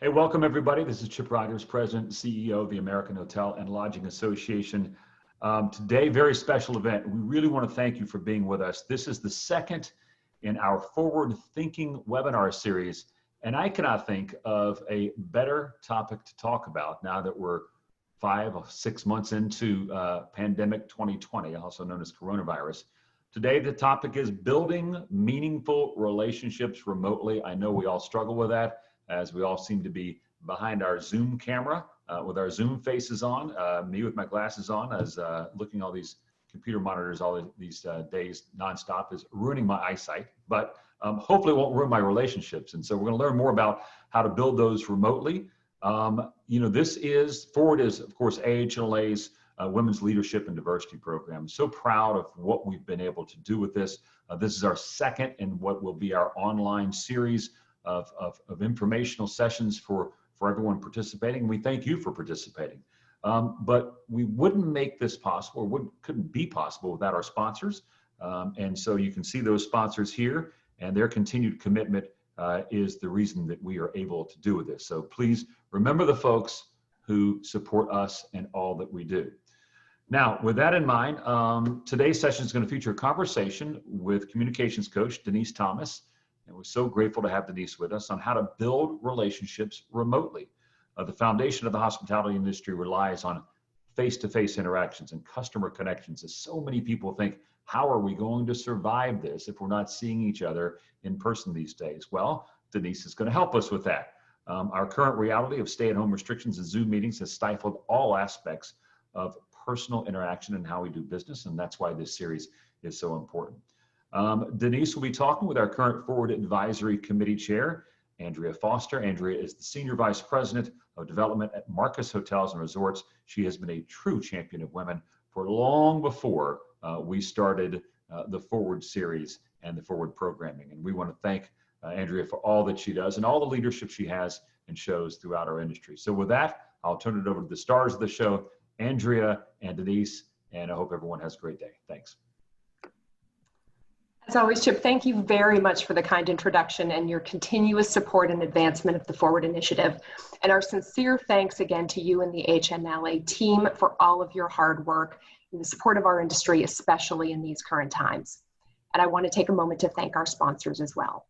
Hey, welcome everybody. This is Chip Rogers, President and CEO of the American Hotel and Lodging Association. Today, very special event. We really want to thank you for being with us. This is the second in our Forward Thinking webinar series, and I cannot think of a better topic to talk about now that we're 5 or 6 months into pandemic 2020, also known as coronavirus. Today, the topic is building meaningful relationships remotely. I know we all struggle with that, as we all seem to be behind our Zoom camera with our Zoom faces on, me with my glasses on, as looking all these computer monitors all these days nonstop is ruining my eyesight, but hopefully it won't ruin my relationships. And so we're gonna learn more about how to build those remotely. ForWard is, of course, AHLA's Women's Leadership and Diversity Program. I'm so proud of what we've been able to do with this. This is our second in what will be our online series of informational sessions for everyone participating. We thank you for participating. But we wouldn't make this possible, or couldn't be possible without our sponsors. And so you can see those sponsors here, and their continued commitment is the reason that we are able to do this. So please remember the folks who support us and all that we do. Now, with that in mind, today's session is going to feature a conversation with communications coach Denise Thomas. And we're so grateful to have Denise with us on how to build relationships remotely. The foundation of the hospitality industry relies on face-to-face interactions and customer connections. As so many people think, how are we going to survive this if we're not seeing each other in person these days? Well, Denise is going to help us with that. Our current reality of stay-at-home restrictions and Zoom meetings has stifled all aspects of personal interaction and how we do business, and that's why this series is so important. Denise will be talking with our current Forward Advisory Committee Chair, Andrea Foster. Andrea is the Senior Vice President of Development at Marcus Hotels and Resorts. She has been a true champion of women for long before we started the Forward series and the Forward programming. And we want to thank Andrea for all that she does and all the leadership she has and shows throughout our industry. So with that, I'll turn it over to the stars of the show, Andrea and Denise, and I hope everyone has a great day. Thanks. As always, Chip, thank you very much for the kind introduction and your continuous support and advancement of the Forward Initiative. And our sincere thanks again to you and the AHLA team for all of your hard work and the support of our industry, especially in these current times. And I want to take a moment to thank our sponsors as well.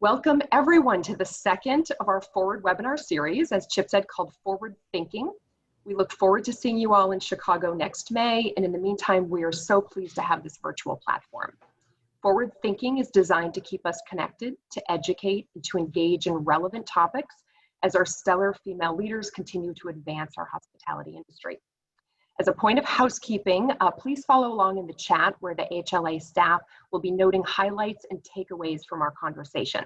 Welcome everyone to the second of our Forward webinar series, as Chip said, called Forward Thinking. We look forward to seeing you all in Chicago next May. And in the meantime, we are so pleased to have this virtual platform. Forward Thinking is designed to keep us connected, to educate, and to engage in relevant topics as our stellar female leaders continue to advance our hospitality industry. As a point of housekeeping, please follow along in the chat where the AHLA staff will be noting highlights and takeaways from our conversation.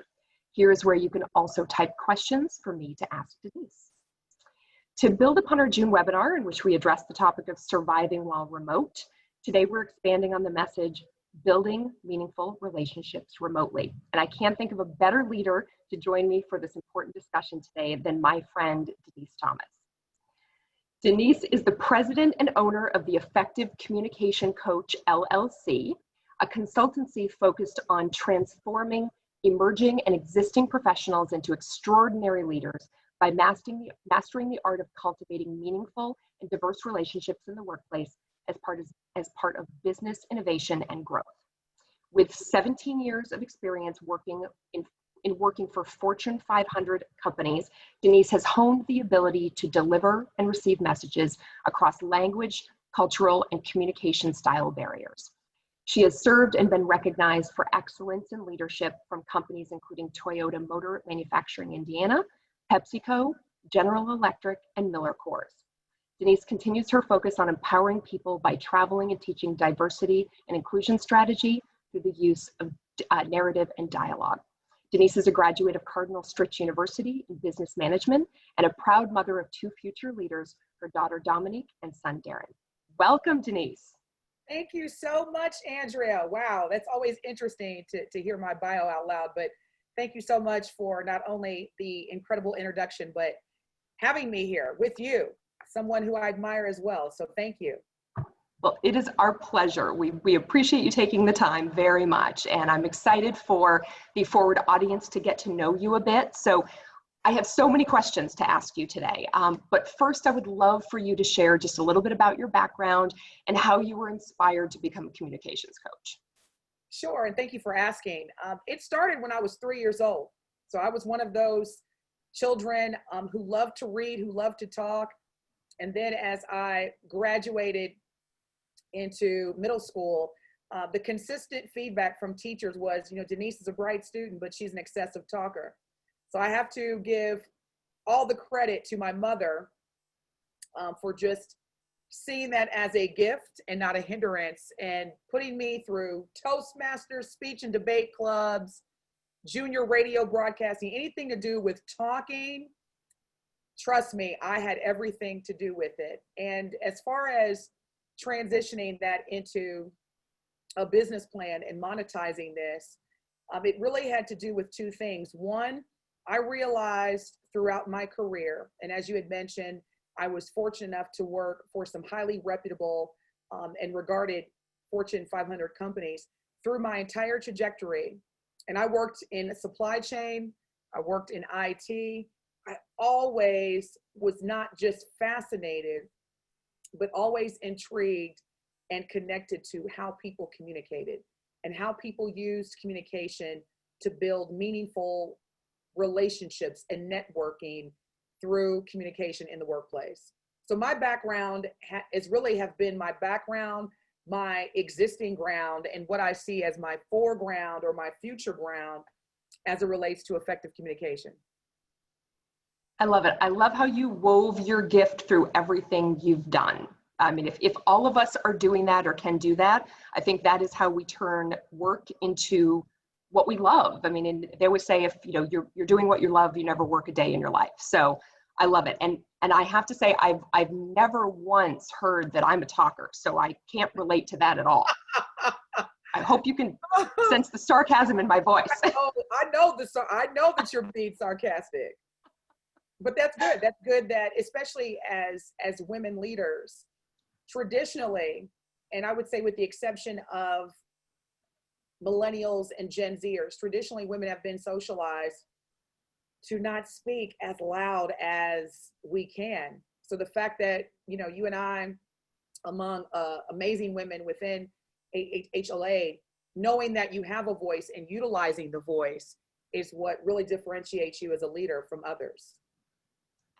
Here is where you can also type questions for me to ask Denise. To build upon our June webinar, in which we addressed the topic of surviving while remote, today we're expanding on the message, building meaningful relationships remotely. And I can't think of a better leader to join me for this important discussion today than my friend, Denise Thomas. Denise is the president and owner of the Effective Communication Coach, LLC, a consultancy focused on transforming emerging and existing professionals into extraordinary leaders by mastering the art of cultivating meaningful and diverse relationships in the workplace as part of business innovation and growth. With 17 years of experience working for Fortune 500 companies, Denise has honed the ability to deliver and receive messages across language, cultural, and communication style barriers. She has served and been recognized for excellence in leadership from companies including Toyota Motor Manufacturing Indiana, PepsiCo, General Electric, and Miller Coors. Denise continues her focus on empowering people by traveling and teaching diversity and inclusion strategy through the use of narrative and dialogue. Denise is a graduate of Cardinal Stritch University in business management and a proud mother of 2 future leaders, her daughter Dominique and son Darren. Welcome, Denise. Thank you so much, Andrea. Wow, that's always interesting to hear my bio out loud, but thank you so much for not only the incredible introduction, but having me here with you, someone who I admire as well. So thank you. Well, it is our pleasure. We appreciate you taking the time very much. And I'm excited for the Forward audience to get to know you a bit. So I have so many questions to ask you today, but first I would love for you to share just a little bit about your background and how you were inspired to become a communications coach. Sure, and thank you for asking. It started when I was 3 years old. So I was one of those children who loved to read, who loved to talk. And then as I graduated into middle school, the consistent feedback from teachers was, Denise is a bright student, but she's an excessive talker. So I have to give all the credit to my mother for just seeing that as a gift and not a hindrance, and putting me through Toastmasters, speech and debate clubs, junior radio broadcasting, anything to do with talking. Trust me, I had everything to do with it. And as far as transitioning that into a business plan and monetizing this, it really had to do with two things. One, I realized throughout my career, and as you had mentioned, I was fortunate enough to work for some highly reputable and regarded Fortune 500 companies through my entire trajectory. And I worked in supply chain, I worked in IT. I always was not just fascinated, but always intrigued and connected to how people communicated and how people used communication to build meaningful relationships and networking through communication in the workplace. So my background is really have been my background, my existing ground, and what I see as my foreground or my future ground as it relates to effective communication. I love it. I love how you wove your gift through everything you've done. I mean, if all of us are doing that or can do that, I think that is how we turn work into what we love. I mean, and they always say, if you're doing what you love, you never work a day in your life. So I love it. And I have to say, I've never once heard that I'm a talker, so I can't relate to that at all. I hope you can sense the sarcasm in my voice. I know that you're being sarcastic, but that's good. That's good that, especially as women leaders, traditionally, and I would say with the exception of millennials and Gen Zers, traditionally women have been socialized to not speak as loud as we can. So the fact that, you and I, among amazing women within AHLA, knowing that you have a voice and utilizing the voice is what really differentiates you as a leader from others.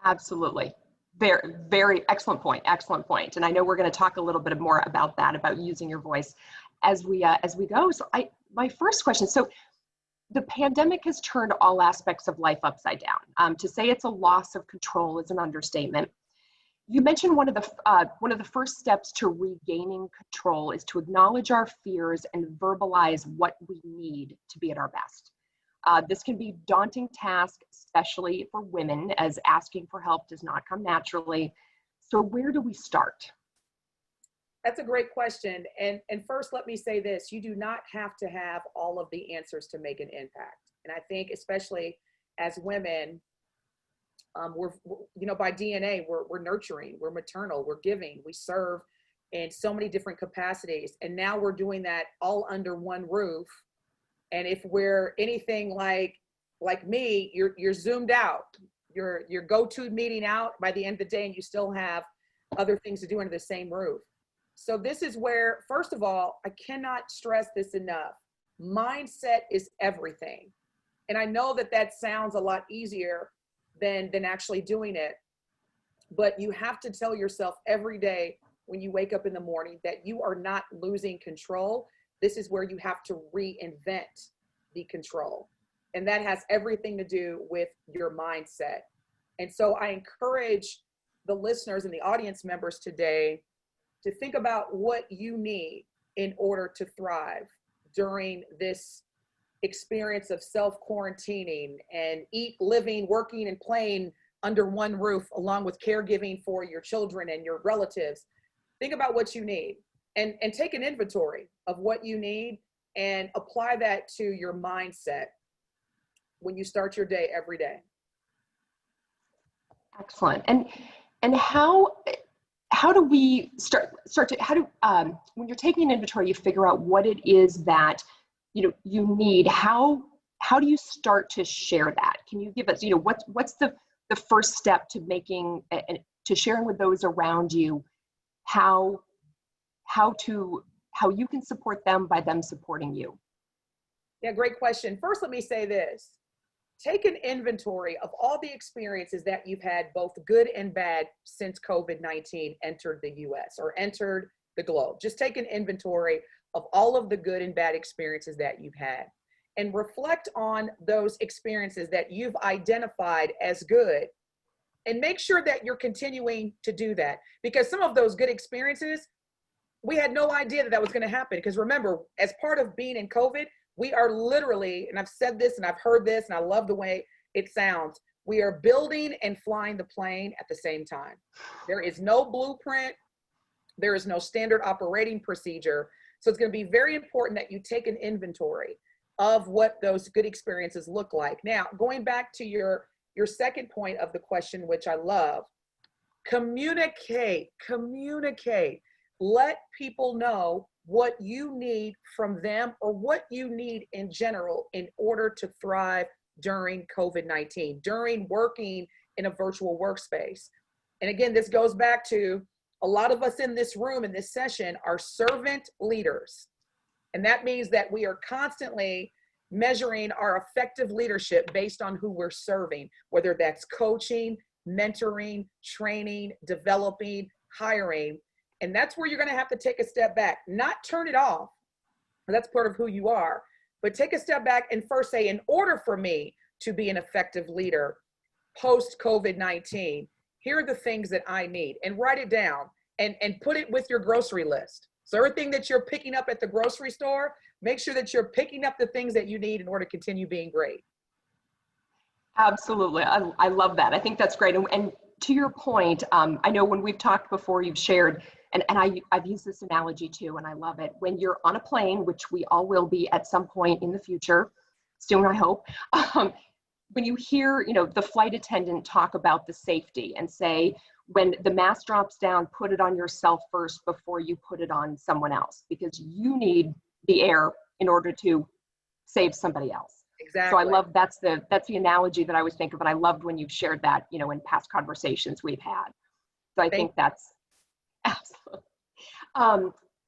Absolutely. Very, very excellent point. Excellent point. And I know we're going to talk a little bit more about that, about using your voice as we go. So my first question, so the pandemic has turned all aspects of life upside down. To say it's a loss of control is an understatement. You mentioned one of the first steps to regaining control is to acknowledge our fears and verbalize what we need to be at our best. This can be a daunting task, especially for women, as asking for help does not come naturally. So where do we start? That's a great question. And first, let me say this. You do not have to have all of the answers to make an impact. And I think especially as women, we're by DNA, we're nurturing, we're maternal, we're giving, we serve in so many different capacities. And now we're doing that all under one roof. And if we're anything like me, you're zoomed out, your go-to meeting out by the end of the day, and you still have other things to do under the same roof. So this is where, first of all, I cannot stress this enough. Mindset is everything. And I know that sounds a lot easier than actually doing it, but you have to tell yourself every day when you wake up in the morning that you are not losing control. This is where you have to reinvent the control. And that has everything to do with your mindset. And so I encourage the listeners and the audience members today to think about what you need in order to thrive during this experience of self-quarantining and living, working, and playing under one roof, along with caregiving for your children and your relatives. Think about what you need and take an inventory of what you need and apply that to your mindset when you start your day every day. Excellent. And how do we start to, when you're taking an inventory, you figure out what it is that you need. How how do you start to share that? Can you give us, what's the first step to making, to sharing with those around you how you can support them by them supporting you? Yeah, great question. First, let me say this. Take an inventory of all the experiences that you've had, both good and bad, since COVID-19 entered the US or entered the globe. Just take an inventory of all of the good and bad experiences that you've had and reflect on those experiences that you've identified as good, and make sure that you're continuing to do that, because some of those good experiences, we had no idea that that was going to happen. Because remember, as part of being in COVID, we are literally, and I've said this and I've heard this and I love the way it sounds, we are building and flying the plane at the same time. There is no blueprint. There is no standard operating procedure. So it's going to be very important that you take an inventory of what those good experiences look like. Now, going back to your second point of the question, which I love, communicate. Let people know what you need from them or what you need in general in order to thrive during COVID-19, during working in a virtual workspace. And again, this goes back to a lot of us in this room, in this session, are servant leaders. And that means that we are constantly measuring our effective leadership based on who we're serving, whether that's coaching, mentoring, training, developing, hiring. And that's where you're going to have to take a step back, not turn it off. That's part of who you are, but take a step back and first say, in order for me to be an effective leader post COVID-19, here are the things that I need, and write it down and put it with your grocery list. So everything that you're picking up at the grocery store, make sure that you're picking up the things that you need in order to continue being great. Absolutely. I love that. I think that's great. And to your point, I know when we've talked before, you've shared, and I've used this analogy too, and I love it. When you're on a plane, which we all will be at some point in the future, soon I hope, when you hear, the flight attendant talk about the safety and say, when the mask drops down, put it on yourself first before you put it on someone else, because you need the air in order to save somebody else. Exactly. So I love, that's the analogy that I always think of, and I loved when you've shared that, in past conversations we've had. So I think that's absolutely.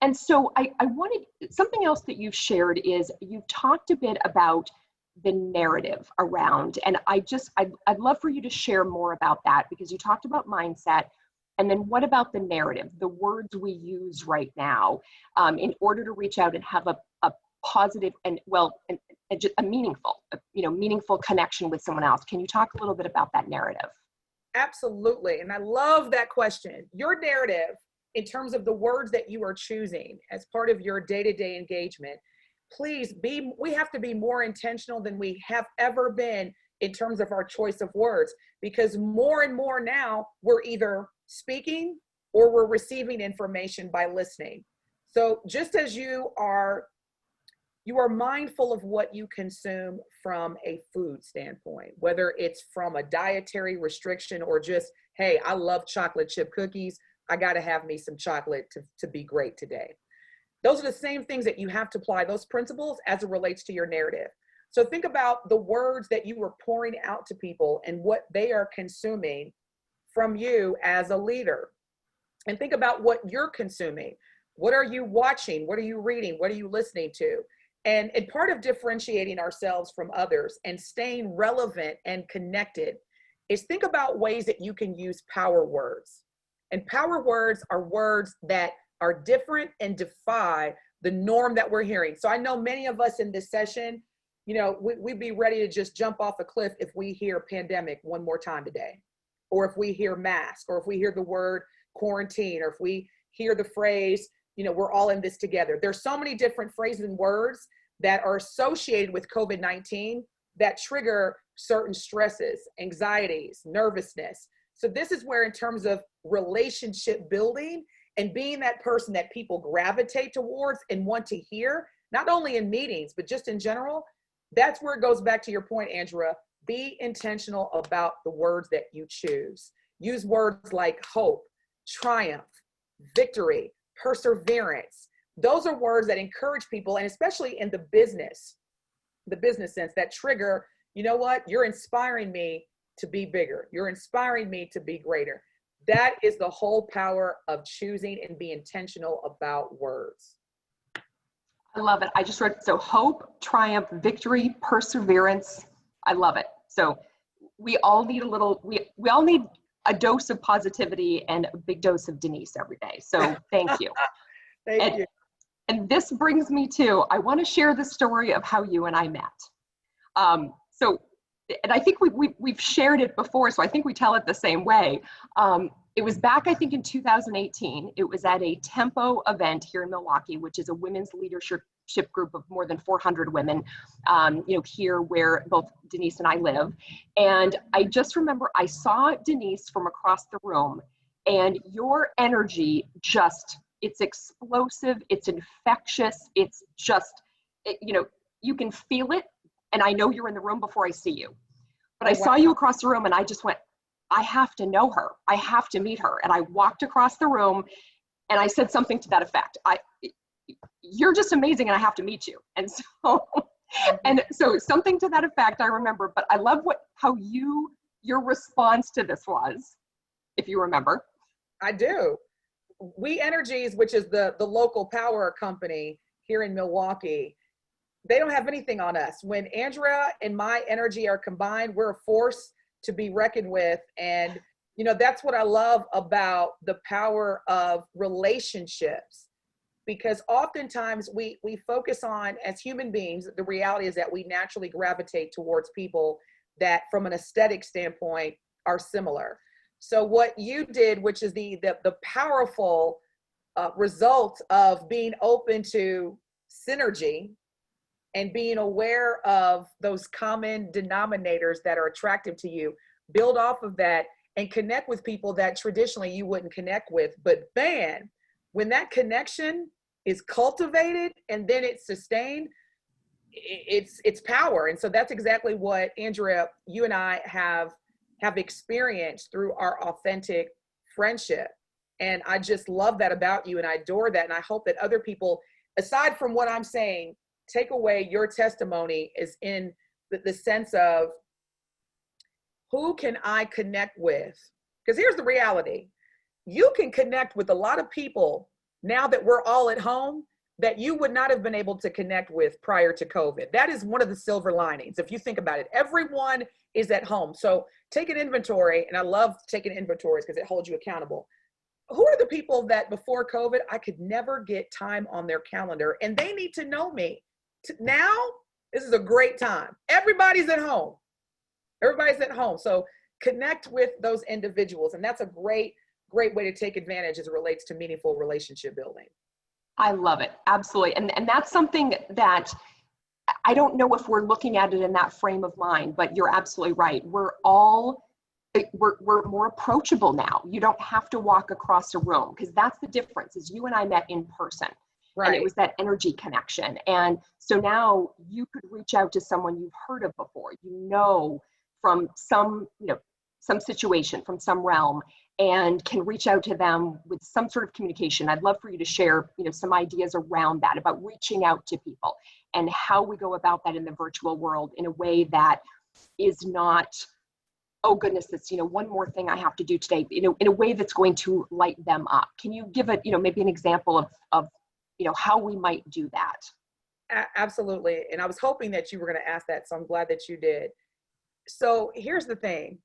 And so I wanted, something else that you've shared is you've talked a bit about the narrative around, and I'd love for you to share more about that, because you talked about mindset, and then what about the narrative, the words we use right now, in order to reach out and have a positive and just a meaningful connection with someone else. Can you talk a little bit about that narrative? Absolutely. And I love that question. Your narrative, in terms of the words that you are choosing as part of your day-to-day engagement, please we have to be more intentional than we have ever been in terms of our choice of words, because more and more now we're either speaking or we're receiving information by listening. So just as you are mindful of what you consume from a food standpoint, whether it's from a dietary restriction or just, hey, I love chocolate chip cookies, I got to have me some chocolate to be great today. Those are the same things that you have to apply, those principles, as it relates to your narrative. So think about the words that you were pouring out to people and what they are consuming from you as a leader. And think about what you're consuming. What are you watching? What are you reading? What are you listening to? And part of differentiating ourselves from others and staying relevant and connected is think about ways that you can use power words. And power words are words that are different and defy the norm that we're hearing. So I know many of us in this session, we'd be ready to just jump off a cliff if we hear pandemic one more time today, or if we hear mask, or if we hear the word quarantine, or if we hear the phrase, we're all in this together. There's so many different phrases and words that are associated with COVID-19 that trigger certain stresses, anxieties, nervousness. So this is where, in terms of relationship building and being that person that people gravitate towards and want to hear, not only in meetings, but just in general, that's where it goes back to your point, Andrea. Be intentional about the words that you choose. Use words like hope, triumph, victory, perseverance. Those are words that encourage people, and especially in the business the business sense, that trigger, you know what? You're inspiring me to be bigger. You're inspiring me to be greater. That is the whole power of choosing and be intentional about words. I love it. I just wrote, so hope, triumph, victory, perseverance. I love it. So we all need a little, we all need a dose of positivity and a big dose of Denise every day. So thank you. Thank you. And this brings me to, I want to share the story of how you and I met. And I think we've shared it before, so I think we tell it the same way. It was back, I think, in 2018. It was at a Tempo event here in Milwaukee, which is a women's leadership group of more than 400 women, here where both Denise and I live. And I just remember I saw Denise from across the room, and your energy it's explosive, it's infectious, it's just, you can feel it. And I know you're in the room before I see you. But I saw you across the room and I just went, I have to know her. I have to meet her. And I walked across the room and I said something to that effect. You're just amazing and I have to meet you. And so something to that effect I remember, but I love how your response to this was, if you remember. I do. We Energies, which is the local power company here in Milwaukee, they don't have anything on us. When Andrea and my energy are combined, we're a force to be reckoned with. And, that's what I love about the power of relationships, because oftentimes we focus on, as human beings, the reality is that we naturally gravitate towards people that from an aesthetic standpoint are similar. So what you did, which is the powerful result of being open to synergy, and being aware of those common denominators that are attractive to you, build off of that and connect with people that traditionally you wouldn't connect with. But man, when that connection is cultivated and then it's sustained, it's power. And so that's exactly what, Andrea, you and I have experienced through our authentic friendship. And I just love that about you and I adore that. And I hope that other people, aside from what I'm saying, take away your testimony is in the sense of, who can I connect with? Because here's the reality. You can connect with a lot of people now that we're all at home that you would not have been able to connect with prior to COVID. That is one of the silver linings. If you think about it, everyone is at home. So take an inventory, and I love taking inventories because it holds you accountable. Who are the people that before COVID, I could never get time on their calendar, and they need to know me? Now, this is a great time. Everybody's at home. Everybody's at home. So connect with those individuals. And that's a great way to take advantage as it relates to meaningful relationship building. I love it. Absolutely. And that's something that I don't know if we're looking at it in that frame of mind, but you're absolutely right. We're more approachable now. You don't have to walk across a room, because that's the difference, is you and I met in person. Right. And it was that energy connection. And so now you could reach out to someone you've heard of before, from some situation, from some realm, and can reach out to them with some sort of communication. I'd love for you to share, some ideas around that, about reaching out to people and how we go about that in the virtual world in a way that is not, oh goodness, it's, one more thing I have to do today, in a way that's going to light them up. Can you give it, maybe an example of how we might do that? Absolutely. And I was hoping that you were going to ask that, so I'm glad that you did. So here's the thing.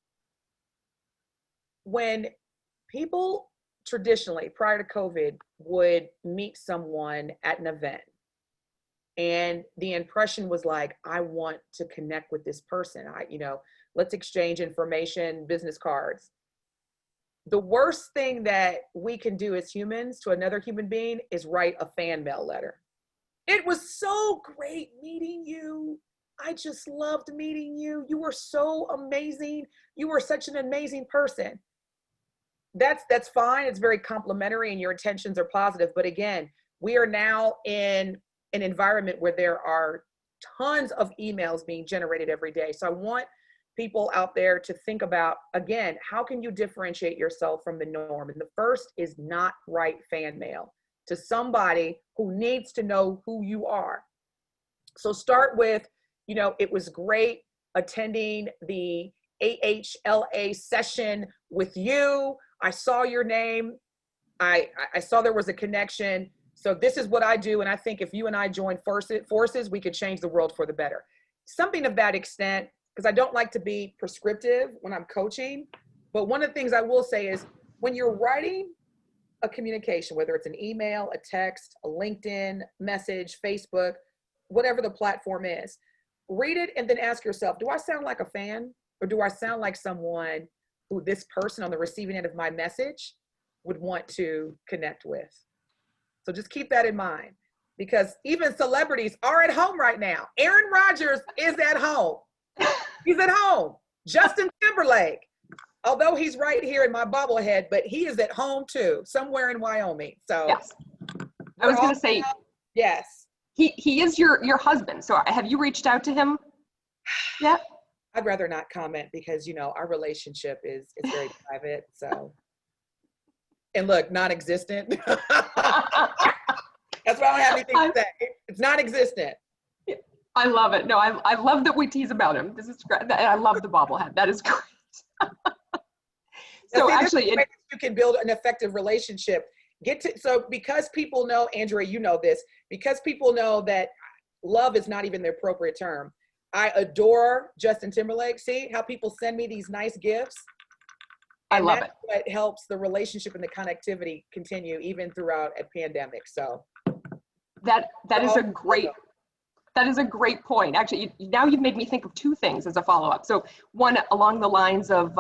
When people traditionally, prior to COVID, would meet someone at an event, and the impression was like, I want to connect with this person. Let's exchange information, business cards. The worst thing that we can do as humans to another human being is write a fan mail letter. It was so great meeting you. I just loved meeting you. You were so amazing. You were such an amazing person. That's fine. It's very complimentary and your intentions are positive. But again, we are now in an environment where there are tons of emails being generated every day. So I want people out there to think about, again, how can you differentiate yourself from the norm? And the first is not write fan mail to somebody who needs to know who you are. So start with you know, it was great attending the AHLA session with you. I saw your name. I saw there was a connection. So this is what I do. And I think if you and I join forces, we could change the world for the better. Something of that extent, because I don't like to be prescriptive when I'm coaching. But one of the things I will say is when you're writing a communication, whether it's an email, a text, a LinkedIn message, Facebook, whatever the platform is, read it and then ask yourself, do I sound like a fan, or do I sound like someone who this person on the receiving end of my message would want to connect with? So just keep that in mind, because even celebrities are at home right now. Aaron Rodgers is at home. He's at home. Justin Timberlake, although he's right here in my bobblehead, but he is at home too, somewhere in Wyoming. So yes, I was going to say, yes, he is your husband. So have you reached out to him yet? I'd rather not comment because, you know, our relationship is very private. So, and look, non-existent. That's why I don't have anything to say. It's non-existent. I love it. No, I love that we tease about him. This is great. I love the bobblehead. That is great. So actually, you can build an effective relationship. So because people know, Andrea, you know this, because people know that love is not even the appropriate term. I adore Justin Timberlake. See how people send me these nice gifts? I love it. What helps the relationship and the connectivity continue even throughout a pandemic. So that is a great. That is a great point. Actually, now you've made me think of two things as a follow-up. So one, along the lines of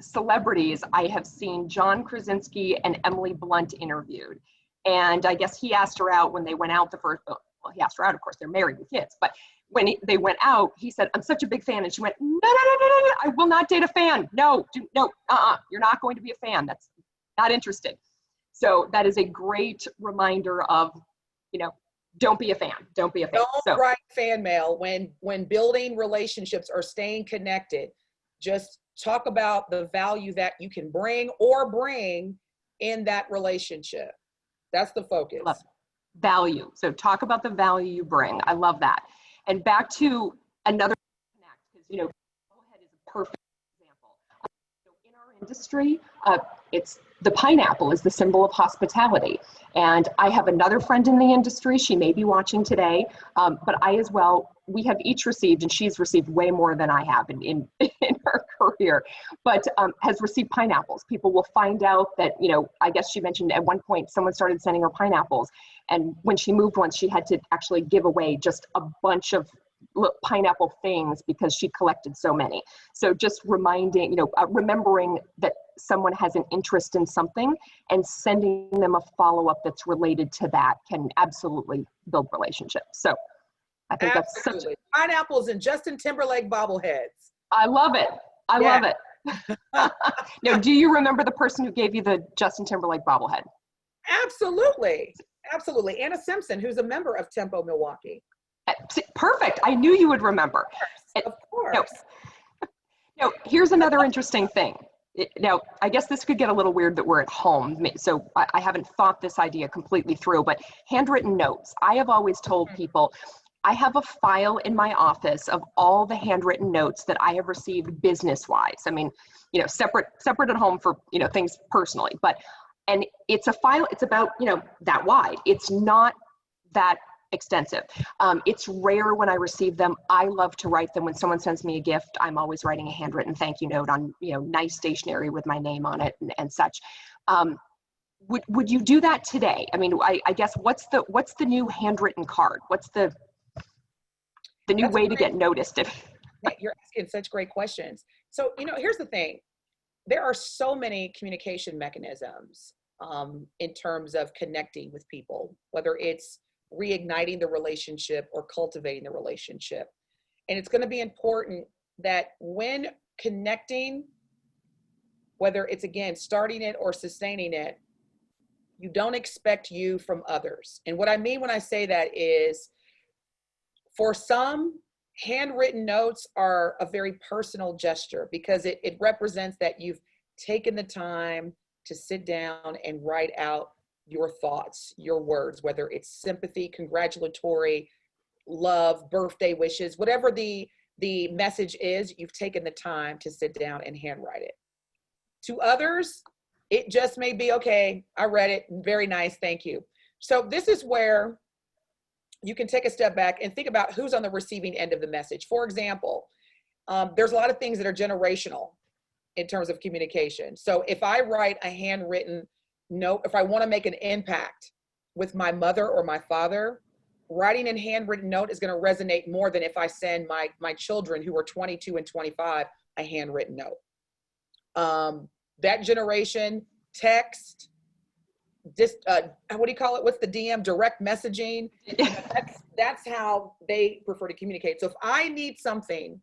celebrities, I have seen John Krasinski and Emily Blunt interviewed. And I guess he asked her out when they went out the first, well, he asked her out, of course, they're married with kids. But when they went out, he said, I'm such a big fan. And she went, no, I will not date a fan. No, you're not going to be a fan. That's not interested. So that is a great reminder of, you know, don't be a fan. Don't be a fan. Don't write fan mail when building relationships or staying connected. Just talk about the value that you can bring in that relationship. That's the focus. Love it. Value. So talk about the value you bring. I love that. And back to another connect, because, you know, bobblehead is a perfect example. So in our industry, it's the pineapple is the symbol of hospitality. And I have another friend in the industry. She may be watching today, but I as well, we have each received, and she's received way more than I have in her career, but has received pineapples. People will find out that, you know, I guess she mentioned at one point someone started sending her pineapples. And when she moved once, she had to actually give away just a bunch of pineapple things because she collected so many. So just reminding, you know, remembering that someone has an interest in something and sending them a follow-up that's related to that can absolutely build relationships. So I think that's such pineapples and Justin Timberlake bobbleheads. I love it. I love it. Now, do you remember the person who gave you the Justin Timberlake bobblehead? Absolutely. Anna Simpson, who's a member of Tempo Milwaukee. Perfect. I knew you would remember. Of course. Now, here's another interesting thing. Now, I guess this could get a little weird that we're at home, so I haven't thought this idea completely through, but handwritten notes. I have always told people, I have a file in my office of all the handwritten notes that I have received business-wise. I mean, you know, separate at home for, you know, things personally, and it's a file, it's about, you know, that wide. It's not that extensive. It's rare when I receive them. I love to write them. When someone sends me a gift, I'm always writing a handwritten thank you note on, you know, nice stationery with my name on it and such. Would you do that today? I mean, I guess what's the new handwritten card? What's the new way to get noticed? You're asking such great questions. So, you know, here's the thing. There are so many communication mechanisms in terms of connecting with people, whether it's reigniting the relationship or cultivating the relationship. And it's going to be important that when connecting, whether it's, again, starting it or sustaining it, you don't expect you from others. And what I mean when I say that is, for some, handwritten notes are a very personal gesture because it represents that you've taken the time to sit down and write out your thoughts, your words, whether it's sympathy, congratulatory, love, birthday wishes, whatever the message is, you've taken the time to sit down and handwrite it. To others, it just may be, okay, I read it, very nice, thank you. So this is where you can take a step back and think about who's on the receiving end of the message. For example, there's a lot of things that are generational in terms of communication. So if I write a handwritten note, if I want to make an impact with my mother or my father, writing a handwritten note is going to resonate more than if I send my children who are 22 and 25 a handwritten note. That generation, text, just what do you call it? What's the DM? Direct messaging. That's how they prefer to communicate. So if I need something,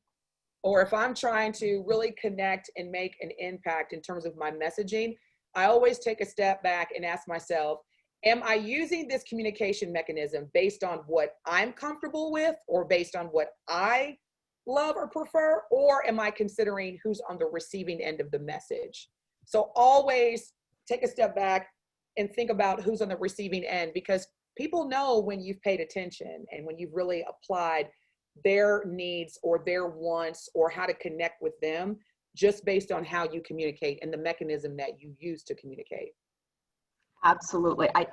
or if I'm trying to really connect and make an impact in terms of my messaging, I always take a step back and ask myself, am I using this communication mechanism based on what I'm comfortable with, or based on what I love or prefer, or am I considering who's on the receiving end of the message? So always take a step back and think about who's on the receiving end, because people know when you've paid attention and when you've really applied their needs or their wants or how to connect with them, just based on how you communicate and the mechanism that you use to communicate. Absolutely. I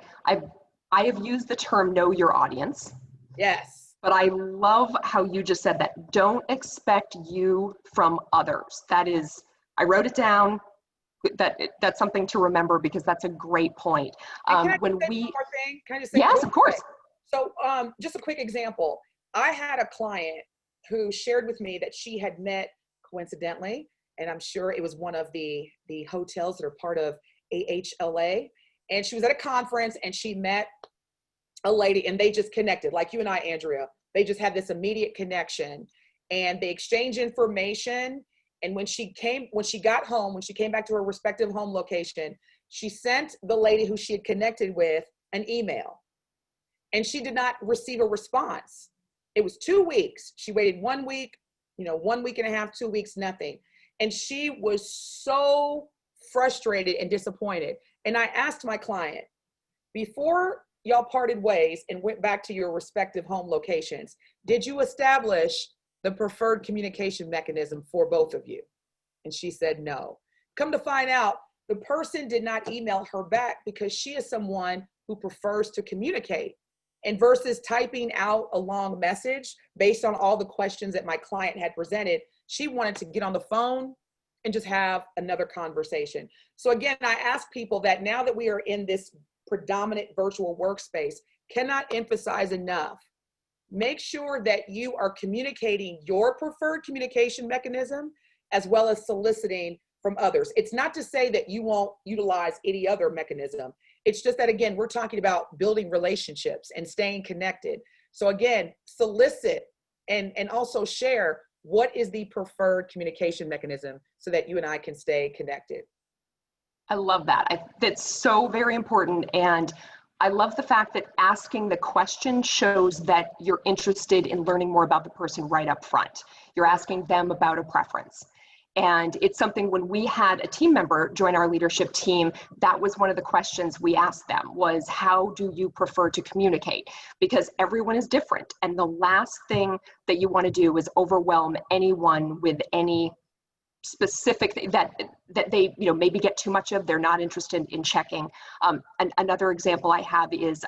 have used the term know your audience. Yes. But I love how you just said that. Don't expect you from others. That is, I wrote it down. That's something to remember, because that's a great point. When we, one more thing? Can I just say, yes, of course. So just a quick example. I had a client who shared with me that she had met, coincidentally, and I'm sure it was one of the hotels that are part of AHLA, and she was at a conference and she met a lady and they just connected, like you and I, Andrea. They just had this immediate connection and they exchanged information. And when she got home, when she came back to her respective home location, she sent the lady who she had connected with an email, and she did not receive a response. It was 2 weeks. She waited 1 week, 1 week and a half, 2 weeks, nothing. And she was so frustrated and disappointed. And I asked my client, before y'all parted ways and went back to your respective home locations, did you establish the preferred communication mechanism for both of you? And she said no. Come to find out, the person did not email her back because she is someone who prefers to communicate. And versus typing out a long message based on all the questions that my client had presented, she wanted to get on the phone and just have another conversation. So again, I ask people that now that we are in this predominant virtual workspace, cannot emphasize enough, make sure that you are communicating your preferred communication mechanism as well as soliciting from others. It's not to say that you won't utilize any other mechanism. It's just that, again, we're talking about building relationships and staying connected. So again, solicit and also share what is the preferred communication mechanism so that you and I can stay connected. I love that. That's so very important. And I love the fact that asking the question shows that you're interested in learning more about the person right up front. You're asking them about a preference. And it's something, when we had a team member join our leadership team, that was one of the questions we asked them was, how do you prefer to communicate? Because everyone is different. And the last thing that you want to do is overwhelm anyone with any specific thing that they maybe get too much of, they're not interested in checking. And another example I have is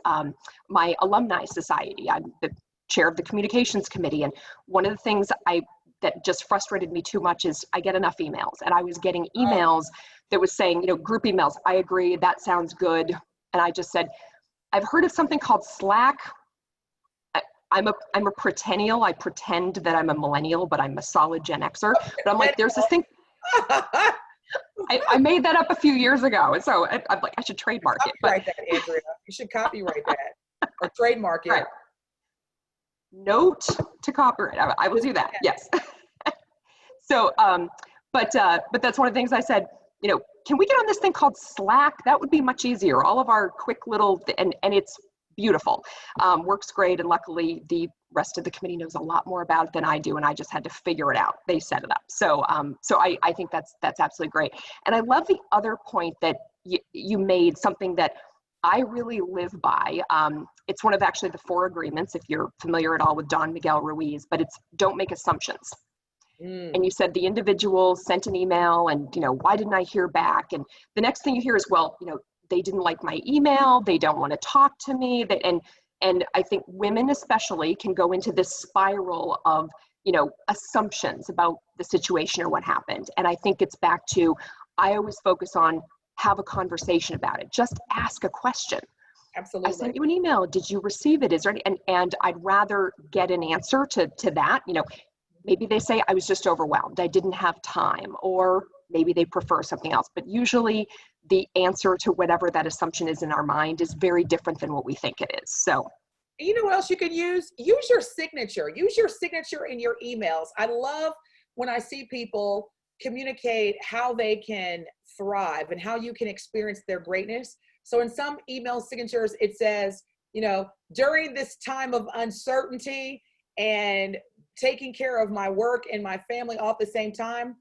my alumni society. I'm the chair of the communications committee. And one of the things that just frustrated me too much is I get enough emails, and I was getting emails that was saying, group emails, I agree, that sounds good. And I just said, I've heard of something called Slack. I'm a pretennial. I pretend that I'm a millennial, but I'm a solid Gen Xer. But I'm like, there's this thing. I made that up a few years ago. And so I'm like, I should trademark it. Copyright that, Andrea. You should copyright that or trademark it. Right. Note to copyright. I will do that. Yes. So, but that's one of the things I said, can we get on this thing called Slack? That would be much easier. All of our quick little, and it's beautiful, works great. And luckily the rest of the committee knows a lot more about it than I do. And I just had to figure it out. They set it up. So, I think that's absolutely great. And I love the other point that you made, something that I really live by. It's one of actually the 4 agreements, if you're familiar at all with Don Miguel Ruiz, but it's don't make assumptions. And you said the individual sent an email and, why didn't I hear back? And the next thing you hear is, well, they didn't like my email. They don't want to talk to me. And I think women especially can go into this spiral of, assumptions about the situation or what happened. And I think it's back to, I always focus on have a conversation about it. Just ask a question. Absolutely. I sent you an email. Did you receive it? Is there any, and I'd rather get an answer to that. Maybe they say, I was just overwhelmed. I didn't have time, or maybe they prefer something else. But usually the answer to whatever that assumption is in our mind is very different than what we think it is. So, you know what else you can use? Use your signature. Use your signature in your emails. I love when I see people communicate how they can thrive and how you can experience their greatness. So in some email signatures, it says, during this time of uncertainty and taking care of my work and my family all at the same time,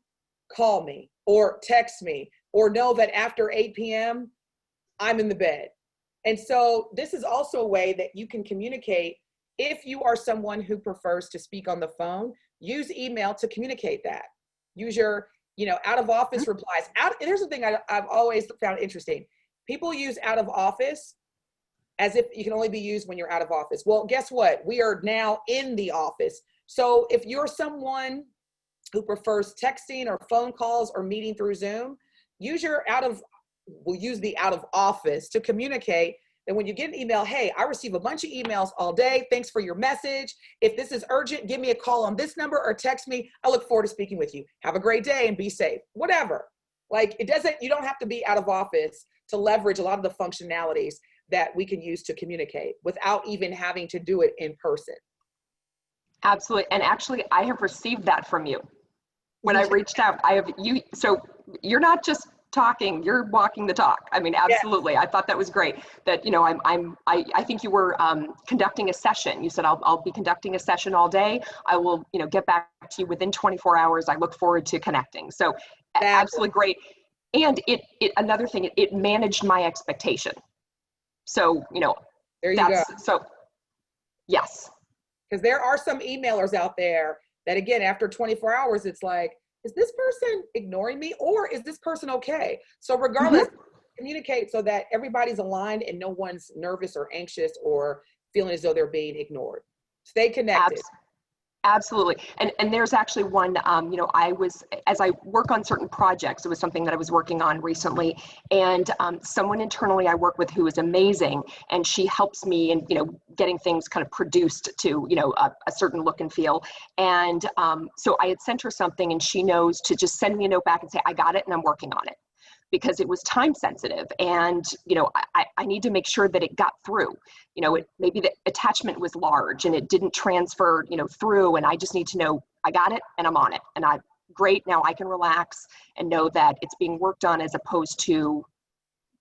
call me or text me, or know that after 8 p.m., I'm in the bed. And so this is also a way that you can communicate. If you are someone who prefers to speak on the phone, use email to communicate that. Use your, out of office replies. Here's the thing I've always found interesting. People use out of office as if you can only be used when you're out of office. Well, guess what? We are now in the office. So if you're someone who prefers texting or phone calls or meeting through Zoom, we'll use the out of office to communicate. And when you get an email, hey, I receive a bunch of emails all day. Thanks for your message. If this is urgent, give me a call on this number or text me. I look forward to speaking with you. Have a great day and be safe. Whatever. You don't have to be out of office to leverage a lot of the functionalities that we can use to communicate without even having to do it in person. Absolutely. And actually, I have received that from you. When I reached out, so you're not just talking, you're walking the talk. I mean, absolutely. Yes. I thought that was great that, I think you were conducting a session. You said, I'll be conducting a session all day. I will, get back to you within 24 hours. I look forward to connecting. So absolutely great. And another thing, it managed my expectation. So, there you go. So yes. Because there are some emailers out there that, again, after 24 hours, it's like, is this person ignoring me or is this person okay? So regardless, communicate so that everybody's aligned and no one's nervous or anxious or feeling as though they're being ignored. Stay connected. Absolutely. And there's actually one, as I work on certain projects, it was something that I was working on recently, and someone internally I work with who is amazing, and she helps me in, getting things kind of produced to, a certain look and feel. And so I had sent her something and she knows to just send me a note back and say, I got it and I'm working on it. Because it was time sensitive, and I need to make sure that it got through. Maybe the attachment was large and it didn't transfer through, and I just need to know I got it and I'm on it, and great, now I can relax and know that it's being worked on as opposed to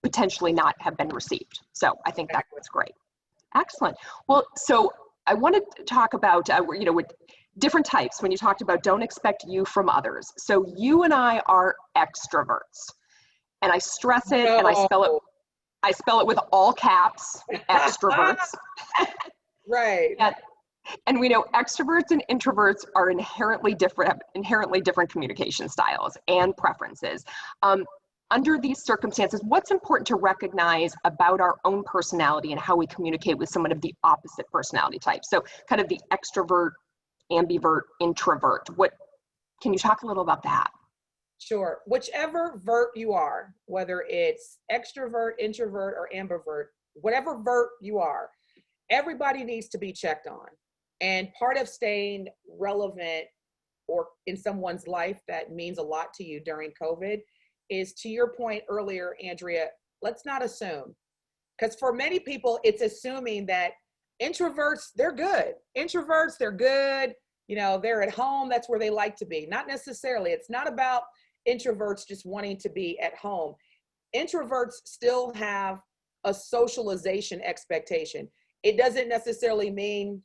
potentially not have been received. So I think that was great. Excellent. Well, so I wanted to talk about with different types. When you talked about don't expect you from others, so you and I are extroverts. And I stress it, and I spell it with all caps, extroverts. Right. And we know extroverts and introverts are inherently different communication styles and preferences. Under these circumstances, what's important to recognize about our own personality and how we communicate with someone of the opposite personality type? So kind of the extrovert, ambivert, introvert. Can you talk a little about that? Sure. Whichever vert you are, whether it's extrovert, introvert, or ambivert, whatever vert you are, everybody needs to be checked on. And part of staying relevant or in someone's life that means a lot to you during COVID is, to your point earlier, Andrea, let's not assume. Because for many people, it's assuming that introverts, they're good. Introverts, they're good. They're at home. That's where they like to be. Not necessarily. It's not about introverts just wanting to be at home. Introverts still have a socialization expectation. It doesn't necessarily mean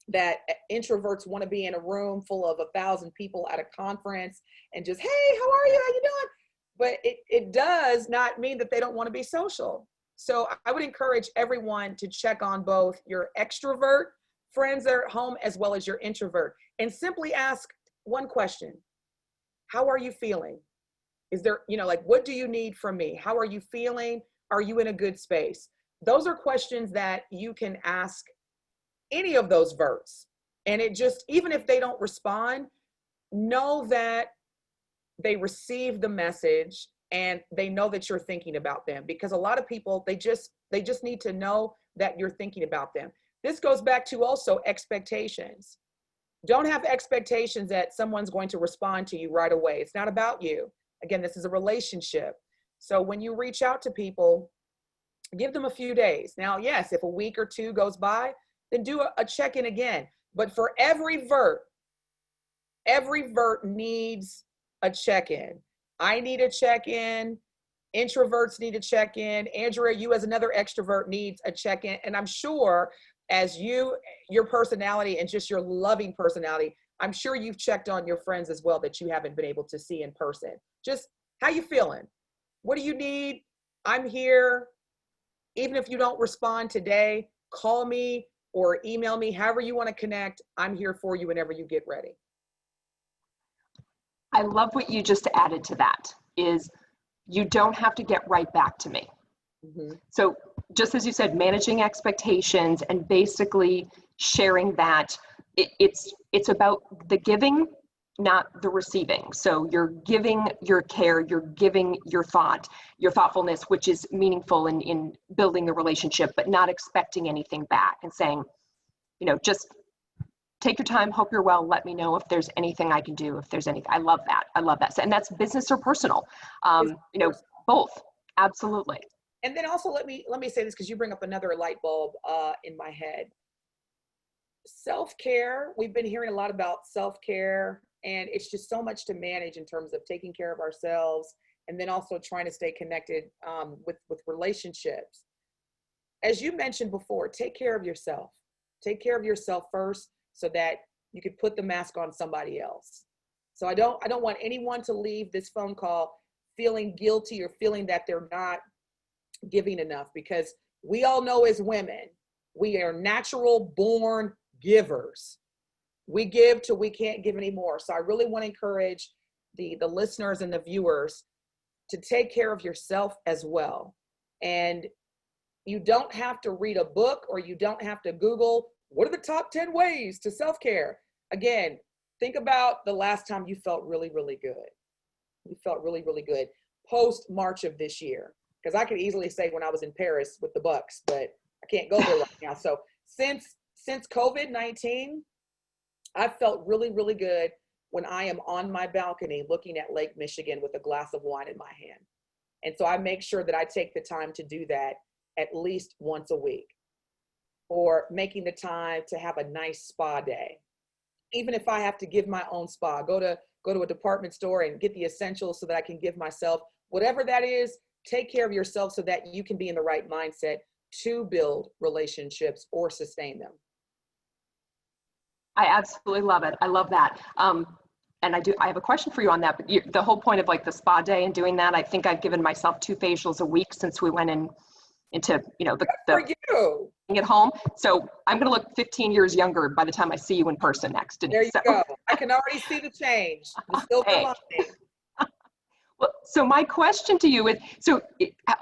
that introverts want to be in a room full of 1,000 people at a conference and just, hey, how are you? How you doing? But it does not mean that they don't want to be social. So I would encourage everyone to check on both your extrovert friends that are at home as well as your introvert, and simply ask one question. How are you feeling? Is there, like, what do you need from me? How are you feeling? Are you in a good space? Those are questions that you can ask any of those verts. And it just, even if they don't respond, know that they receive the message and they know that you're thinking about them, because a lot of people, they just need to know that you're thinking about them. This goes back to also expectations. Don't have expectations that someone's going to respond to you right away. It's not about you. Again, this is a relationship. So when you reach out to people, give them a few days. Now, yes, if a week or two goes by, then do a check-in again. But for every vert needs a check-in. I need a check-in. Introverts need a check-in. Andrea, you as another extrovert needs a check-in. And I'm sure as your personality and just your loving personality, I'm sure you've checked on your friends as well that you haven't been able to see in person. Just, how you feeling? What do you need? I'm here. Even if you don't respond today, call me or email me, however you want to connect. I'm here for you whenever you get ready. I love what you just added to that, is you don't have to get right back to me. Mm-hmm. So just as you said, managing expectations and basically sharing that it's about the giving, not the receiving. So you're giving your care, you're giving your thoughtfulness, which is meaningful in building the relationship, but not expecting anything back and saying, just take your time, hope you're well, let me know if there's anything I can do, if there's anything. I love that. And that's business or personal, both. Absolutely. And then also let me say this, because you bring up another light bulb in my head. Self-care, we've been hearing a lot about self-care, and it's just so much to manage in terms of taking care of ourselves and then also trying to stay connected with relationships. As you mentioned before, take care of yourself. Take care of yourself first so that you could put the mask on somebody else. So I don't want anyone to leave this phone call feeling guilty or feeling that they're not giving enough, because we all know as women, we are natural born givers. We give till we can't give anymore. So I really want to encourage the listeners and the viewers to take care of yourself as well. And you don't have to read a book, or you don't have to Google, what are the top 10 ways to self-care? Again, think about the last time you felt really, really good. You felt really, really good post March of this year. Because I could easily say when I was in Paris with the Bucks, but I can't go there right now. So since COVID-19, I felt really, really good when I am on my balcony looking at Lake Michigan with a glass of wine in my hand. And so I make sure that I take the time to do that at least once a week, or making the time to have a nice spa day. Even if I have to give my own spa, go to a department store and get the essentials so that I can give myself, whatever that is. Take care of yourself so that you can be in the right mindset to build relationships or sustain them. I absolutely love it. I love that. And I have a question for you on that, but the whole point of like the spa day and doing that, I think I've given myself 2 facials a week since we went into the at home. So I'm going to look 15 years younger by the time I see you in person next. Denise. There you go. I can already see the change. The silver lining. Well, so my question to you is, so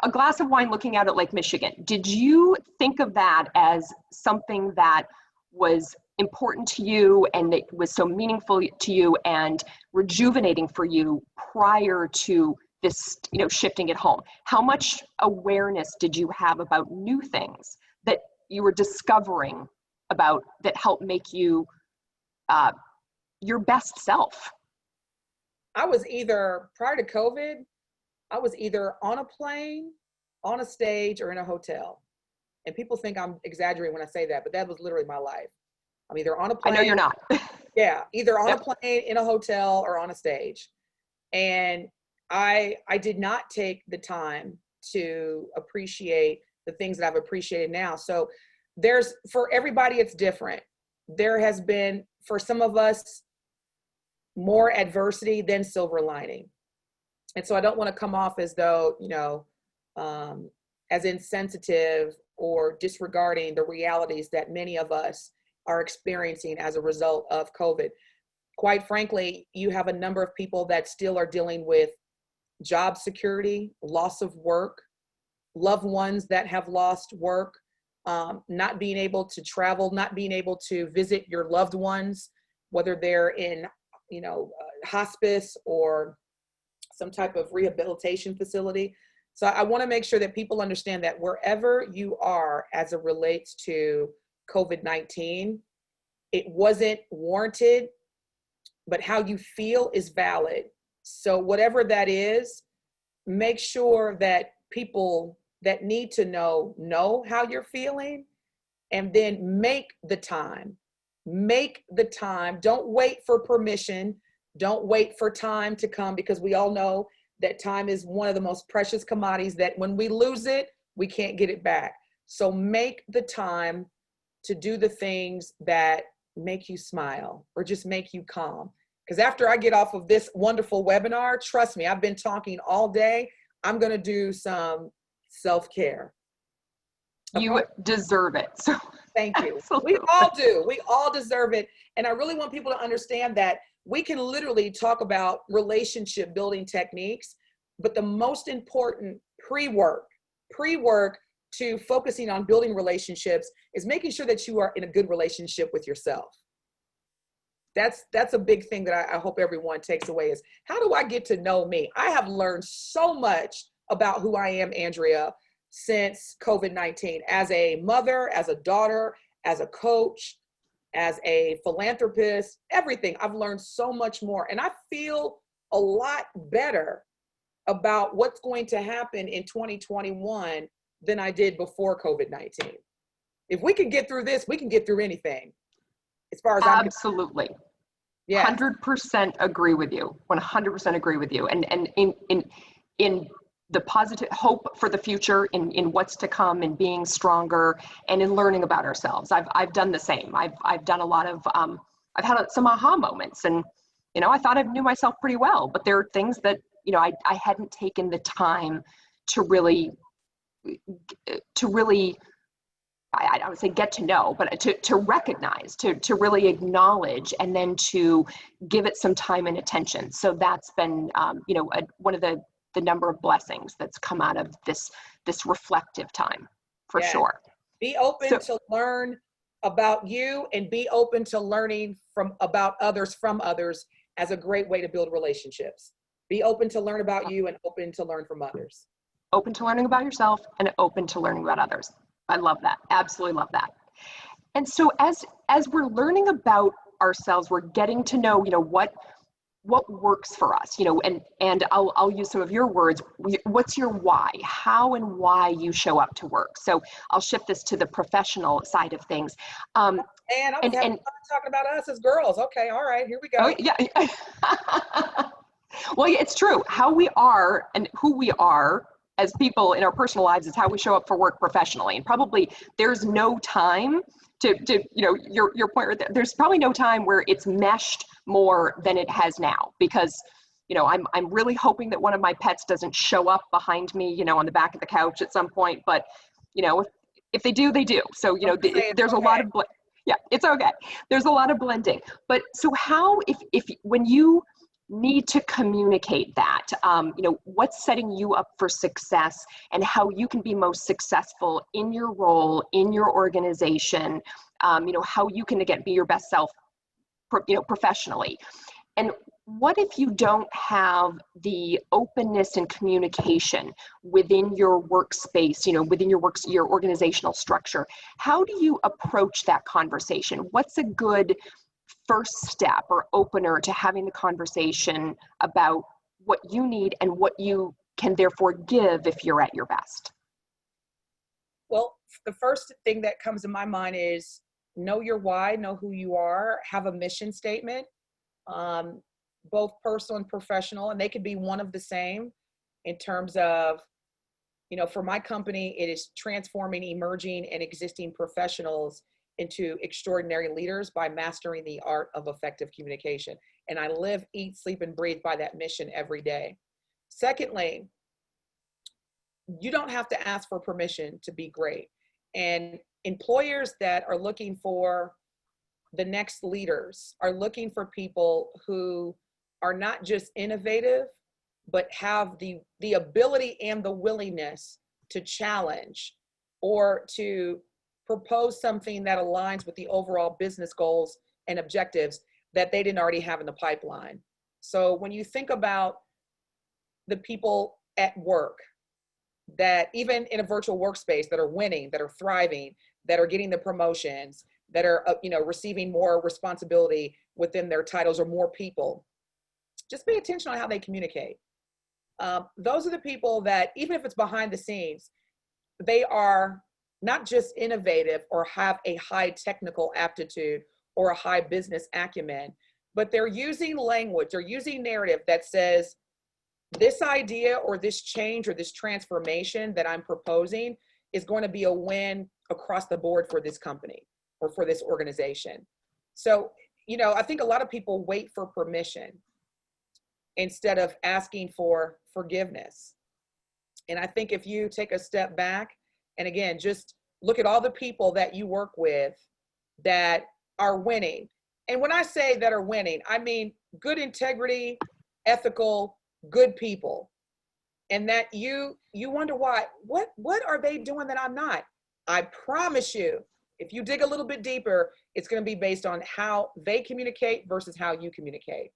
a glass of wine looking out at Lake Michigan, did you think of that as something that was important to you and it was so meaningful to you and rejuvenating for you prior to this, shifting at home? How much awareness did you have about new things that you were discovering about that helped make you your best self? I was either, prior to COVID, I was either on a plane, on a stage, or in a hotel. And people think I'm exaggerating when I say that, but that was literally my life. I'm either on a plane. I know you're not. Yeah, either on a plane, in a hotel, or on a stage. And I did not take the time to appreciate the things that I've appreciated now. So for everybody, it's different. There has been, for some of us, more adversity than silver lining. And so I don't want to come off as though, as insensitive or disregarding the realities that many of us are experiencing as a result of COVID. Quite frankly, you have a number of people that still are dealing with job security, loss of work, loved ones that have lost work, not being able to travel, not being able to visit your loved ones, whether they're in, hospice or some type of rehabilitation facility. So I want to make sure that people understand that wherever you are as it relates to COVID-19, it wasn't warranted, but how you feel is valid. So whatever that is, make sure that people that need to know how you're feeling, and then make the time. Make the time. Don't wait for permission. Don't wait for time to come, because we all know that time is one of the most precious commodities that when we lose it, we can't get it back. So make the time to do the things that make you smile or just make you calm. Because after I get off of this wonderful webinar, trust me, I've been talking all day. I'm going to do some self-care. You deserve it. So thank you. absolutely. We all do. We all deserve it. And I really want people to understand that we can literally talk about relationship building techniques, but the most important pre-work to focusing on building relationships is making sure that you are in a good relationship with yourself. That's a big thing that I hope everyone takes away is, how do I get to know me? I have learned so much about who I am, Andrea, since COVID-19, as a mother, as a daughter, as a coach, as a philanthropist, everything. I've learned so much more, and I feel a lot better about what's going to happen in 2021 than I did before COVID-19. If we can get through this, we can get through anything. As far as absolutely. Yeah. 100% agree with you. 100% agree with you. And in the positive hope for the future, in what's to come, and being stronger, and in learning about ourselves. I've done the same. I've done a lot of I've had some aha moments, and I thought I knew myself pretty well, but there are things that I hadn't taken the time to really I would say get to know, but to recognize, to really acknowledge, and then to give it some time and attention. So that's been one of the number of blessings that's come out of this reflective time, for sure. Be open to learn about you, and be open to learning about others from others as a great way to build relationships. Be open to learn about you and open to learn from others. Open to learning about yourself and open to learning about others. I love that. Absolutely love that. And so as we're learning about ourselves, we're getting to know, what works for us, and I'll use some of your words. What's your why? How and why you show up to work. So I'll shift this to the professional side of things. And I was having fun talking about us as girls. Okay, all right, here we go. Oh, yeah. Well, it's true. How we are and who we are as people in our personal lives is how we show up for work professionally. And probably there's no time to your point right there. There's probably no time where it's meshed more than it has now, because I'm really hoping that one of my pets doesn't show up behind me, on the back of the couch at some point. But if they do, they do. So there's a lot of it's okay. There's a lot of blending. But so how if when you need to communicate that, what's setting you up for success, and how you can be most successful in your role, in your organization, how you can again be your best self, professionally. And what if you don't have the openness and communication within your workspace, within your organizational structure? How do you approach that conversation? What's a good first step or opener to having the conversation about what you need and what you can therefore give if you're at your best? Well, the first thing that comes to my mind is know your why, know who you are, have a mission statement, both personal and professional, and they could be one of the same in terms of, for my company, it is transforming emerging and existing professionals into extraordinary leaders by mastering the art of effective communication. And I live, eat, sleep, and breathe by that mission every day. Secondly, you don't have to ask for permission to be great. And employers that are looking for the next leaders are looking for people who are not just innovative, but have the ability and the willingness to challenge or to propose something that aligns with the overall business goals and objectives that they didn't already have in the pipeline. So when you think about the people at work that even in a virtual workspace that are winning, that are thriving, that are getting the promotions, that are receiving more responsibility within their titles or more people, just pay attention on how they communicate. Those are the people that, even if it's behind the scenes, they are not just innovative or have a high technical aptitude or a high business acumen, but they're using language or using narrative that says, this idea or this change or this transformation that I'm proposing is going to be a win across the board for this company or for this organization. So, I think a lot of people wait for permission instead of asking for forgiveness. And I think if you take a step back and again, just look at all the people that you work with that are winning. And when I say that are winning, I mean good integrity, ethical, good people. And that you wonder why, what are they doing that I'm not? I promise you, if you dig a little bit deeper, it's going to be based on how they communicate versus how you communicate.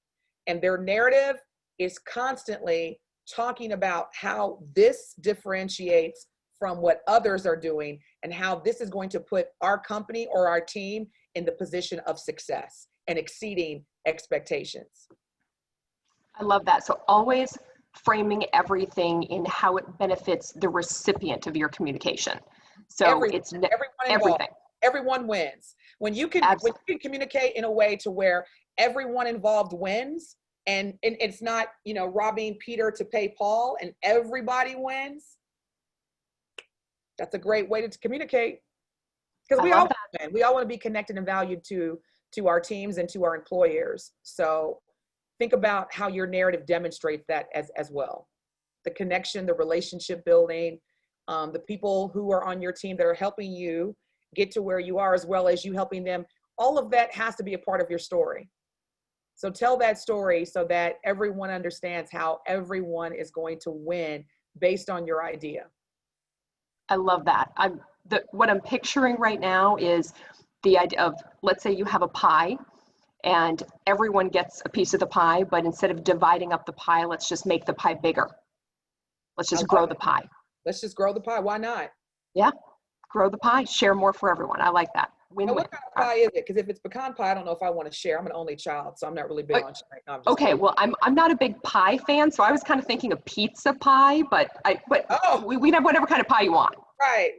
And their narrative is constantly talking about how this differentiates from what others are doing and how this is going to put our company or our team in the position of success and exceeding expectations. I love that. So always framing everything in how it benefits the recipient of your communication. So everyone wins. When you can communicate in a way to where everyone involved wins, and it's not, robbing Peter to pay Paul and everybody wins. That's a great way to communicate, because we all win. We all want to be connected and valued to our teams and to our employers. So think about how your narrative demonstrates that as well. The connection, the relationship building, the people who are on your team that are helping you get to where you are, as well as you helping them. All of that has to be a part of your story. So tell that story so that everyone understands how everyone is going to win based on your idea. I love that. What I'm picturing right now is the idea of, let's say you have a pie and everyone gets a piece of the pie, but instead of dividing up the pie, let's just make the pie bigger. Let's just grow the pie. Let's just grow the pie. Why not? Yeah, grow the pie, share more for everyone. I like that. Win-win. What kind of pie is it? Because if it's pecan pie, I don't know if I want to share. I'm an only child, so I'm not really big on sharing. No, okay, well, I'm not a big pie fan, so I was kind of thinking of pizza pie, but we have whatever kind of pie you want. Right.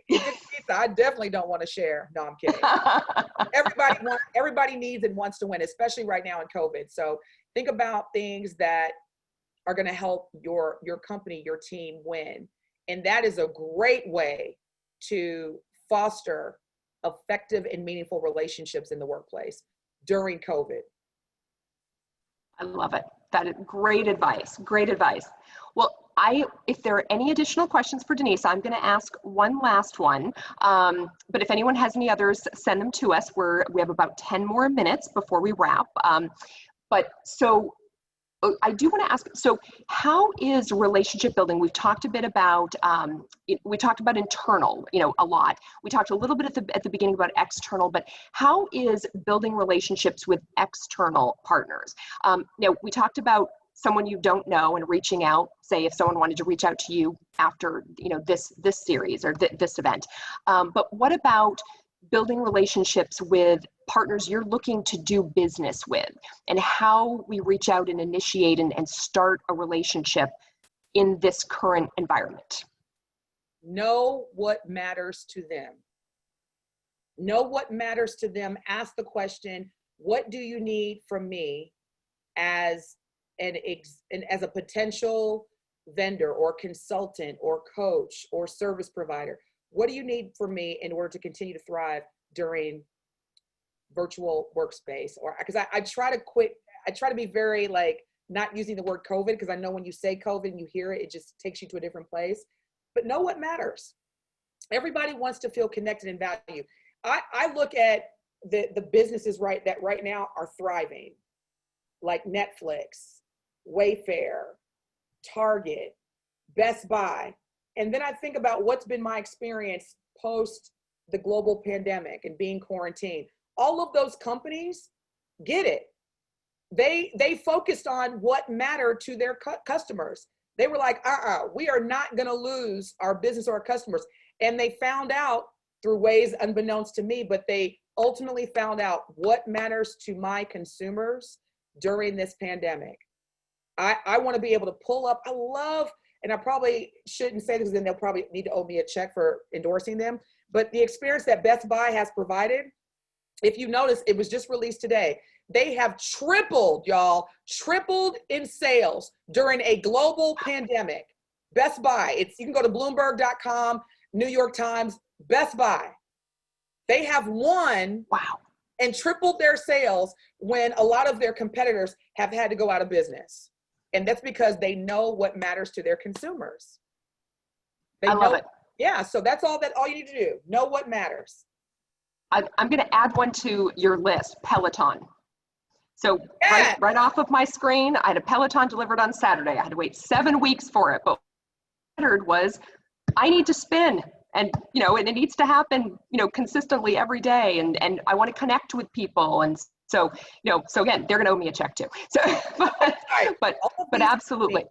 If it's pizza, I definitely don't want to share. No, I'm kidding. Everybody needs and wants to win, especially right now in COVID. So think about things that are going to help your company, your team win. And that is a great way to foster effective and meaningful relationships in the workplace during COVID. I love it. That is great advice. Great advice. Well, if there are any additional questions for Denise, I'm going to ask one last one. But if anyone has any others, send them to us. We have about 10 more minutes before we wrap. So I do want to ask, so how is relationship building? We've talked a bit about, we talked about internal, a lot. We talked a little bit at the beginning about external, but how is building relationships with external partners? Now, we talked about someone you don't know and reaching out, say if someone wanted to reach out to you after, this series or this event. But what about building relationships with partners you're looking to do business with, and how we reach out and initiate and start a relationship in this current environment? Know what matters to them. Know what matters to them. Ask the question, what do you need from me as a potential vendor or consultant or coach or service provider? What do you need from me in order to continue to thrive during virtual workspace? Or because I try to be very not using the word COVID, because I know when you say COVID and you hear it, it just takes you to a different place. but know what matters. Everybody wants to feel connected and valued. I look at the businesses that right now are thriving, like Netflix, Wayfair, Target, Best Buy. And then I think about what's been my experience post the global pandemic and being quarantined. All of those companies get it. They focused on what mattered to their customers. They were like, we are not going to lose our business or our customers. And they found out through ways unbeknownst to me, but they ultimately found out what matters to my consumers during this pandemic. I want to be able to pull up. I love, and I probably shouldn't say this because then they'll probably need to owe me a check for endorsing them. But the experience that Best Buy has provided, if you notice, it was just released today. They have tripled, y'all, tripled in sales during a global pandemic. Best Buy, you can go to Bloomberg.com, New York Times, Best Buy. They have won and tripled their sales when a lot of their competitors have had to go out of business. And that's because they know what matters to their consumers. I love it. Yeah, so that's all you need to do. Know what matters. I'm going to add one to your list, Peloton. So right off of my screen, I had a Peloton delivered on Saturday. I had to wait 7 weeks for it, but what mattered was I need to spin, and and it needs to happen, consistently every day, and I want to connect with people, and so so again, they're going to owe me a check too. So, but absolutely,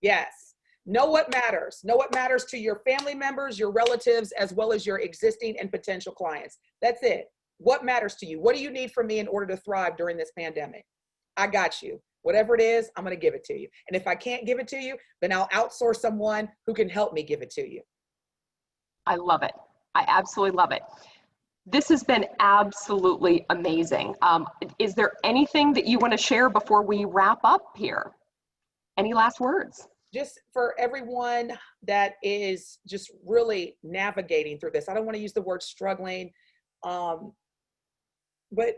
yes. Know what matters. Know what matters to your family members, your relatives, as well as your existing and potential clients. That's it. What matters to you? What do you need from me in order to thrive during this pandemic? I got you. Whatever it is, I'm going to give it to you. And if I can't give it to you, then I'll outsource someone who can help me give it to you. I love it. I absolutely love it. This has been absolutely amazing. Is there anything that you want to share before we wrap up here? Any last words? Just for everyone that is just really navigating through this, I don't want to use the word struggling, but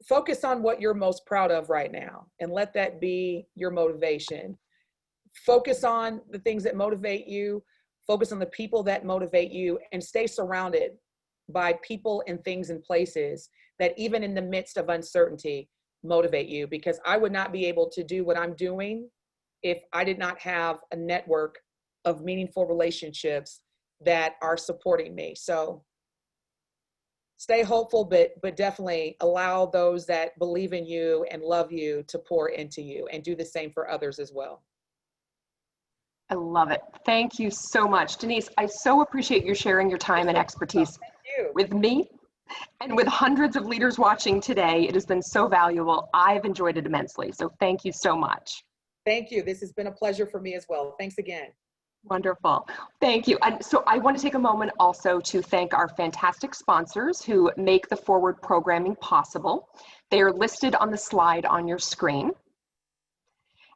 focus on what you're most proud of right now and let that be your motivation. Focus on the things that motivate you, focus on the people that motivate you, and stay surrounded by people and things and places that even in the midst of uncertainty motivate you, because I would not be able to do what I'm doing if I did not have a network of meaningful relationships that are supporting me. So stay hopeful, but definitely allow those that believe in you and love you to pour into you, and do the same for others as well. I love it. Thank you so much. Denise, I so appreciate you sharing your time and expertise with me and with hundreds of leaders watching today. It has been so valuable. I've enjoyed it immensely. So thank you so much. Thank you. This has been a pleasure for me as well. Thanks again. Wonderful. Thank you. And so I want to take a moment also to thank our fantastic sponsors who make the ForWard programming possible. They are listed on the slide on your screen.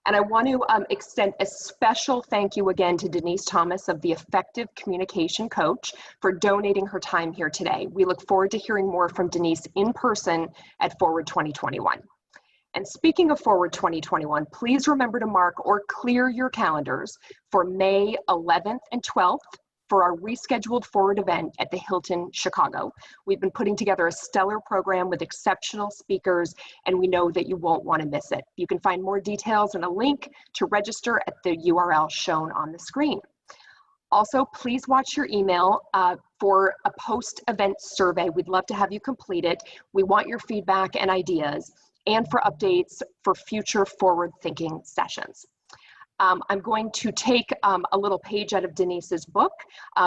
And I want to extend a special thank you again to Denise Thomas of the Effective Communication Coach for donating her time here today. We look forward to hearing more from Denise in person at ForWard 2021. And speaking of ForWard 2021, please remember to mark or clear your calendars for May 11th and 12th for our rescheduled ForWard event at the Hilton Chicago. We've been putting together a stellar program with exceptional speakers, and we know that you won't want to miss it. You can find more details and a link to register at the URL shown on the screen. Also, please watch your email for a post-event survey. We'd love to have you complete it. We want your feedback and ideas, and for updates for future ForWard thinking sessions. I'm going to take a little page out of Denise's book.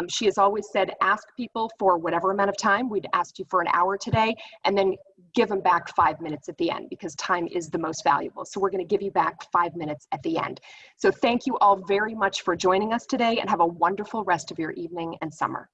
She has always said, ask people for whatever amount of time. We'd asked you for an hour today, and then give them back 5 minutes at the end, because time is the most valuable. So we're going to give you back 5 minutes at the end. So thank you all very much for joining us today, and have a wonderful rest of your evening and summer.